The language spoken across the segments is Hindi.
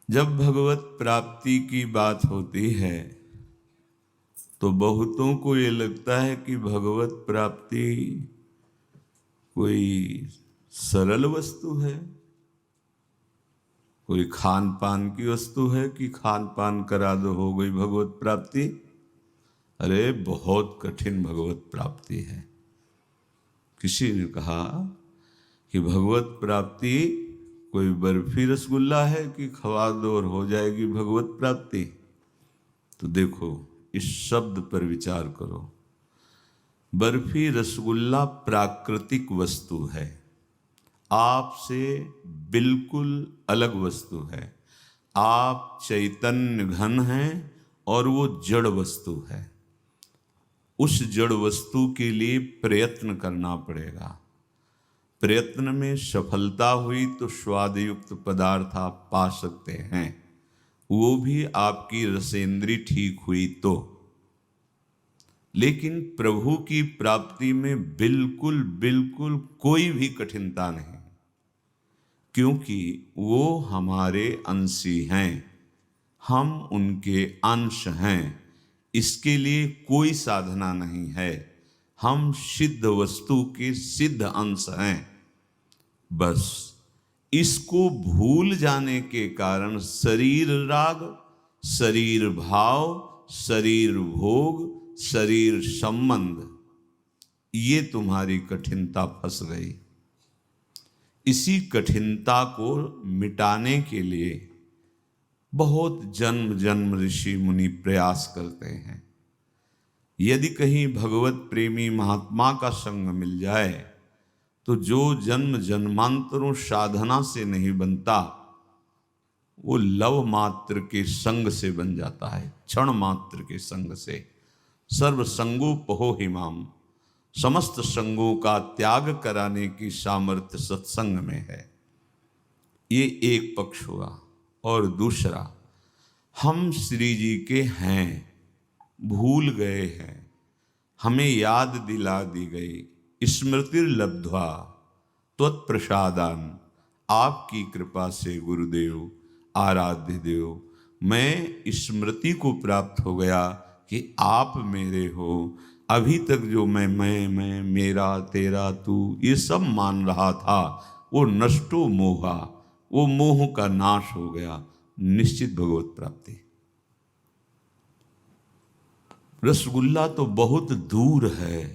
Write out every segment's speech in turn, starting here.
जब भगवत प्राप्ति की बात होती है तो बहुतों को ये लगता है कि भगवत प्राप्ति कोई सरल वस्तु है, कोई खान पान की वस्तु है कि खान पान करा दो हो गई भगवत प्राप्ति। अरे बहुत कठिन भगवत प्राप्ति है। किसी ने कहा कि भगवत प्राप्ति कोई बर्फी रसगुल्ला है कि खवा दो और हो जाएगी भगवत प्राप्ति। तो देखो इस शब्द पर विचार करो। बर्फी रसगुल्ला प्राकृतिक वस्तु है, आपसे बिल्कुल अलग वस्तु है। आप चैतन्य घन हैं और वो जड़ वस्तु है। उस जड़ वस्तु के लिए प्रयत्न करना पड़ेगा। प्रयत्न में सफलता हुई तो स्वादयुक्त पदार्थ आप पा सकते हैं, वो भी आपकी रसेंद्री ठीक हुई तो। लेकिन प्रभु की प्राप्ति में बिल्कुल बिल्कुल कोई भी कठिनता नहीं, क्योंकि वो हमारे अंशी हैं, हम उनके अंश हैं। इसके लिए कोई साधना नहीं है, हम सिद्ध वस्तु के सिद्ध अंश हैं। बस इसको भूल जाने के कारण शरीर राग, शरीर भाव, शरीर भोग, शरीर संबंध, ये तुम्हारी कठिनता फंस गई। इसी कठिनता को मिटाने के लिए बहुत जन्म जन्म ऋषि मुनि प्रयास करते हैं। यदि कहीं भगवत प्रेमी महात्मा का संग मिल जाए तो जो जन्म जन्मांतरों साधना से नहीं बनता, वो लव मात्र के संग से बन जाता है, क्षण मात्र के संग से। सर्व संगोपहो हिमाम, समस्त संगों का त्याग कराने की सामर्थ्य सत्संग में है। ये एक पक्ष हुआ। और दूसरा, हम श्री जी के हैं, भूल गए हैं, हमें याद दिला दी गई। स्मृतिर्लब्ध्वा त्वत्प्रसादान, आपकी कृपा से गुरुदेव आराध्य देव, मैं स्मृति को प्राप्त हो गया कि आप मेरे हो। अभी तक जो मैं मेरा तेरा तू ये सब मान रहा था, वो नष्टो मोहा, वो मोह का नाश हो गया। निश्चित भगवत प्राप्ति। रसगुल्ला तो बहुत दूर है,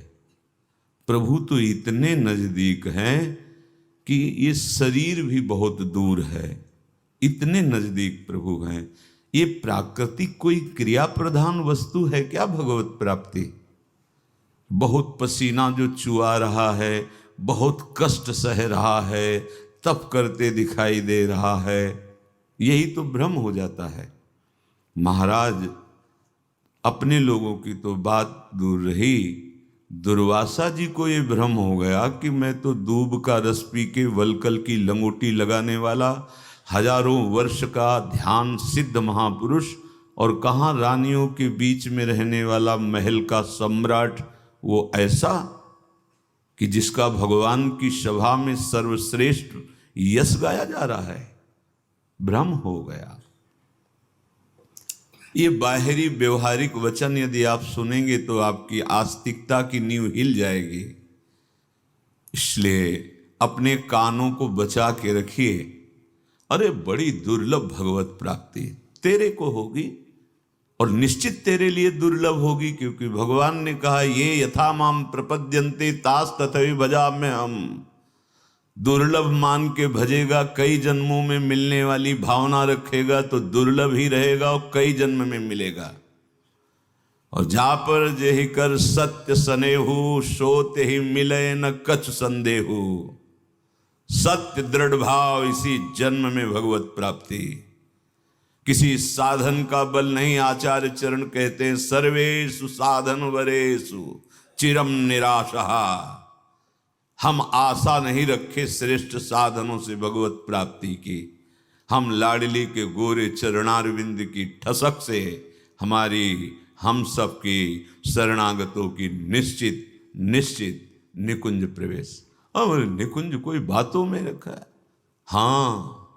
प्रभु तो इतने नजदीक हैं कि ये शरीर भी बहुत दूर है, इतने नजदीक प्रभु हैं। ये प्राकृतिक कोई क्रिया प्रधान वस्तु है क्या भगवत प्राप्ति? बहुत पसीना जो चुआ रहा है, बहुत कष्ट सह रहा है, तप करते दिखाई दे रहा है, यही तो भ्रम हो जाता है। महाराज अपने लोगों की तो बात दूर रही, दुर्वासा जी को ये भ्रम हो गया कि मैं तो दूब का रस पी के वलकल की लंगोटी लगाने वाला हजारों वर्ष का ध्यान सिद्ध महापुरुष, और कहाँ रानियों के बीच में रहने वाला महल का सम्राट, वो ऐसा कि जिसका भगवान की सभा में सर्वश्रेष्ठ यश गाया जा रहा है। भ्रम हो गया। ये बाहरी व्यवहारिक वचन यदि आप सुनेंगे तो आपकी आस्तिकता की नींव हिल जाएगी। इसलिए अपने कानों को बचा के रखिए। अरे बड़ी दुर्लभ भगवत प्राप्ति तेरे को होगी, और निश्चित तेरे लिए दुर्लभ होगी, क्योंकि भगवान ने कहा ये यथा माम प्रपद्यन्ते तास तथैव भजाम्य हम। दुर्लभ मान के भजेगा, कई जन्मों में मिलने वाली भावना रखेगा तो दुर्लभ ही रहेगा और कई जन्म में मिलेगा। और जा पर जेहि कर सत्य सनेहु, सोते ही मिले न कछ संदेहु। सत्य दृढ़ भाव, इसी जन्म में भगवत प्राप्ति। किसी साधन का बल नहीं। आचार्य चरण कहते हैं सर्वेषु साधन वरेषु चिरम निराशा। हम आशा नहीं रखे श्रेष्ठ साधनों से भगवत प्राप्ति की। हम लाडली के गोरे चरणारविंद की ठसक से हमारी, हम सब की शरणागतों की निश्चित निश्चित निकुंज प्रवेश। और निकुंज कोई बातों में रखा है? हाँ,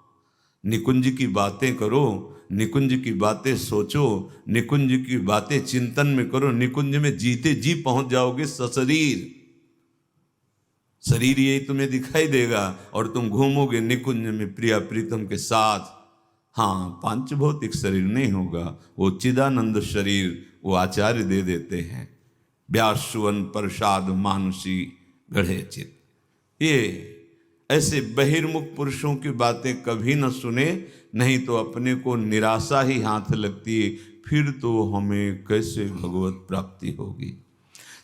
निकुंज की बातें करो, निकुंज की बातें सोचो, निकुंज की बातें चिंतन में करो, निकुंज में जीते जी पहुंच जाओगे सशरीर। शरीर यही तुम्हें दिखाई देगा और तुम घूमोगे निकुंज में प्रिया प्रीतम के साथ। हाँ, पांच भौतिक शरीर नहीं होगा, वो चिदानंद शरीर वो आचार्य दे देते हैं। व्यास सुवन प्रसाद मानुषी गढ़े चित। ये ऐसे बहिर्मुख पुरुषों की बातें कभी न सुने, नहीं तो अपने को निराशा ही हाथ लगती है, फिर तो हमें कैसे भगवत प्राप्ति होगी।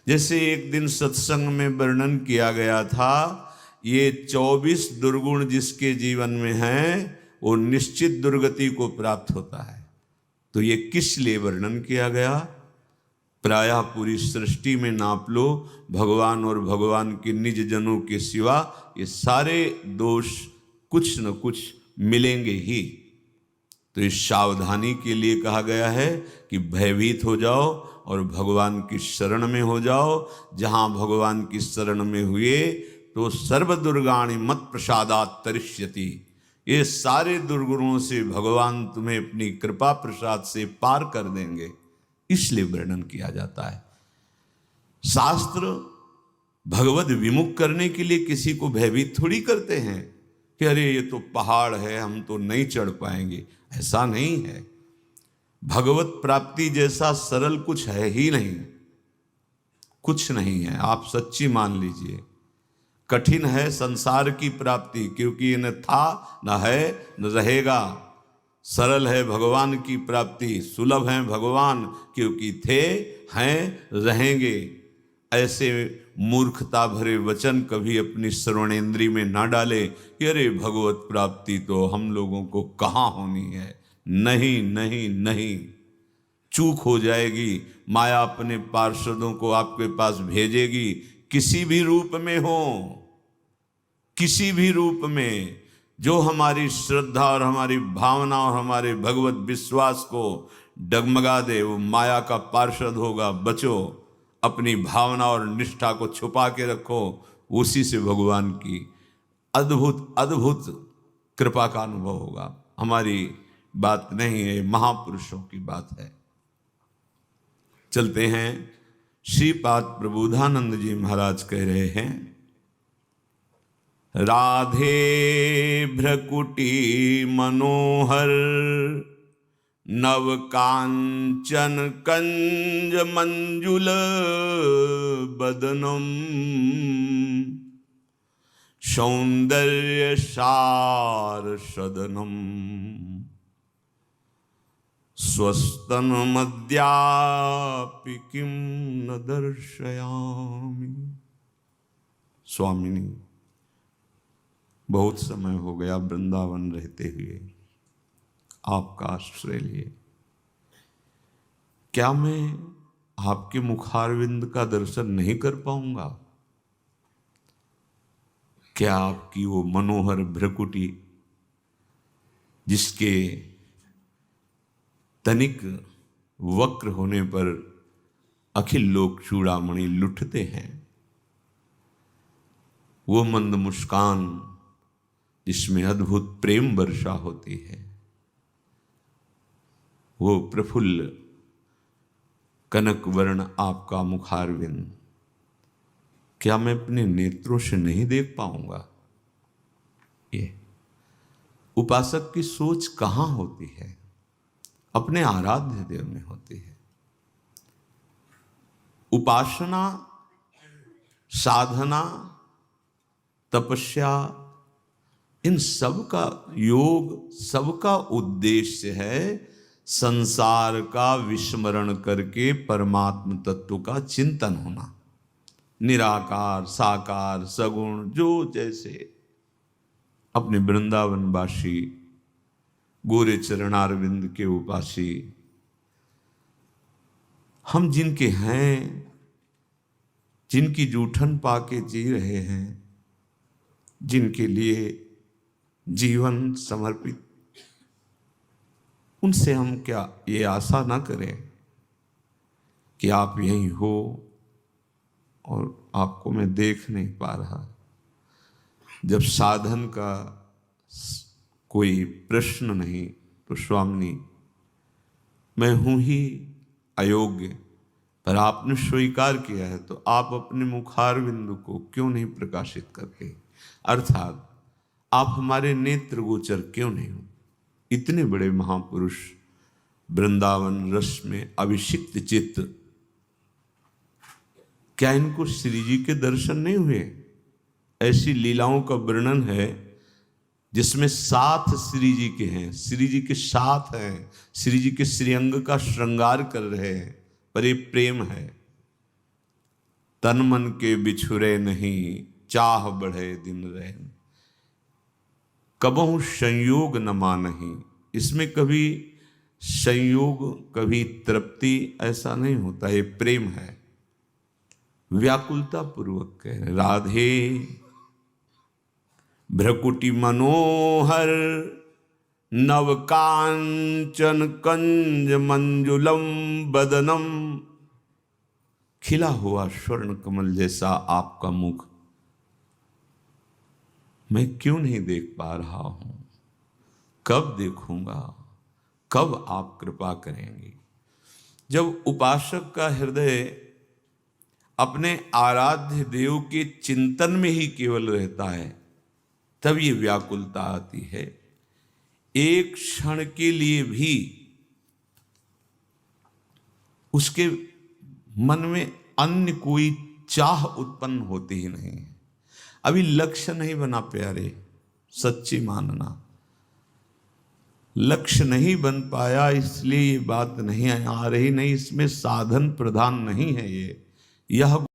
जैसे एक दिन सत्संग में वर्णन किया गया था, ये 24 दुर्गुण जिसके जीवन में हैं वो निश्चित दुर्गति को प्राप्त होता है। तो ये किस लिए वर्णन किया गया? प्रायः पूरी सृष्टि में नाप लो, भगवान और भगवान के निज जनों के सिवा ये सारे दोष कुछ न कुछ मिलेंगे ही। तो इस सावधानी के लिए कहा गया है कि भयभीत हो जाओ और भगवान की शरण में हो जाओ। जहाँ भगवान की शरण में हुए तो सर्व दुर्गाणि मत प्रसादात् तरिष्यति। ये सारे दुर्गुणों से भगवान तुम्हें अपनी कृपा प्रसाद से पार कर देंगे, इसलिए वर्णन किया जाता है। शास्त्र भगवद विमुख करने के लिए किसी को भयभीत थोड़ी करते हैं कि अरे ये तो पहाड़ है, हम तो नहीं चढ़ पाएंगे। ऐसा नहीं है। भगवत प्राप्ति जैसा सरल कुछ है ही नहीं, कुछ नहीं है। आप सच्ची मान लीजिए, कठिन है संसार की प्राप्ति, क्योंकि ये न था न है न रहेगा। सरल है भगवान की प्राप्ति, सुलभ है भगवान, क्योंकि थे, हैं, रहेंगे। ऐसे मूर्खता भरे वचन कभी अपनी श्रवणेंद्री में ना डाले कि अरे भगवत प्राप्ति तो हम लोगों को कहाँ होनी है। नहीं नहीं नहीं, चूक हो जाएगी। माया अपने पार्षदों को आपके पास भेजेगी, किसी भी रूप में हो, किसी भी रूप में, जो हमारी श्रद्धा और हमारी भावना और हमारे भगवत विश्वास को डगमगा दे, वो माया का पार्षद होगा। बचो, अपनी भावना और निष्ठा को छुपा के रखो, उसी से भगवान की अद्भुत अद्भुत कृपा का अनुभव होगा। हमारी बात नहीं है, महापुरुषों की बात है। चलते हैं, श्रीपाद प्रबोधानंद जी महाराज कह रहे हैं, राधे भ्रकुटी मनोहर नव कांचन कंज मंजुल बदनम सौंदर्य सार सदनम स्वस्तन मद्यापि किम न दर्शयामि। स्वामिनी, बहुत समय हो गया वृंदावन रहते हुए आपका आश्रय लिए, क्या मैं आपके मुखारविंद का दर्शन नहीं कर पाऊंगा? क्या आपकी वो मनोहर भ्रकुटी, जिसके तनिक वक्र होने पर अखिल लोक चूड़ामणि लुटते हैं, वो मंद मुस्कान जिसमें अद्भुत प्रेम वर्षा होती है, वो प्रफुल्ल कनक वर्ण आपका मुखारविंद, क्या मैं अपने नेत्रों से नहीं देख पाऊंगा? ये उपासक की सोच कहाँ होती है? अपने आराध्य देव में होती है। उपासना, साधना, तपस्या, इन सब का योग, सबका उद्देश्य है संसार का विस्मरण करके परमात्म तत्व का चिंतन होना। निराकार, साकार, सगुण, जो जैसे अपने वृंदावनवासी गोरे चरणारविंद के उपासी, हम जिनके हैं, जिनकी जूठन पाके जी रहे हैं, जिनके लिए जीवन समर्पित, उनसे हम क्या ये आशा ना करें कि आप यहीं हो और आपको मैं देख नहीं पा रहा। जब साधन का कोई प्रश्न नहीं, तो स्वामिनी मैं हूं ही अयोग्य, पर आपने स्वीकार किया है तो आप अपने मुखार बिंदु को क्यों नहीं प्रकाशित करते, अर्थात आप हमारे नेत्र गोचर क्यों नहीं हो। इतने बड़े महापुरुष वृंदावन रस में अभिषिक्त चित्त, क्या इनको श्री जी के दर्शन नहीं हुए। ऐसी लीलाओं का वर्णन है जिसमें 7 श्री जी के हैं, श्री जी के 7 हैं, श्री जी के श्रीअंग का श्रृंगार कर रहे हैं, पर ये प्रेम है। तन मन के बिछुरे नहीं, चाह बढ़े दिन रहे, कबहु संयोग न मानहि। इसमें कभी संयोग कभी तृप्ति ऐसा नहीं होता, ये प्रेम है। व्याकुलता पूर्वक कह राधे भ्रकुटी मनोहर नव कांचन कंज मंजुलम बदनम, खिला हुआ स्वर्ण कमल जैसा आपका मुख मैं क्यों नहीं देख पा रहा हूं, कब देखूंगा, कब आप कृपा करेंगे। जब उपासक का हृदय अपने आराध्य देव के चिंतन में ही केवल रहता है, तब ये व्याकुलता आती है। एक क्षण के लिए भी उसके मन में अन्य कोई चाह उत्पन्न होती ही नहीं है। अभी लक्ष्य नहीं बना प्यारे, सच्ची मानना लक्ष्य नहीं बन पाया, इसलिए ये बात नहीं आ रही। नहीं, इसमें साधन प्रधान नहीं है। यह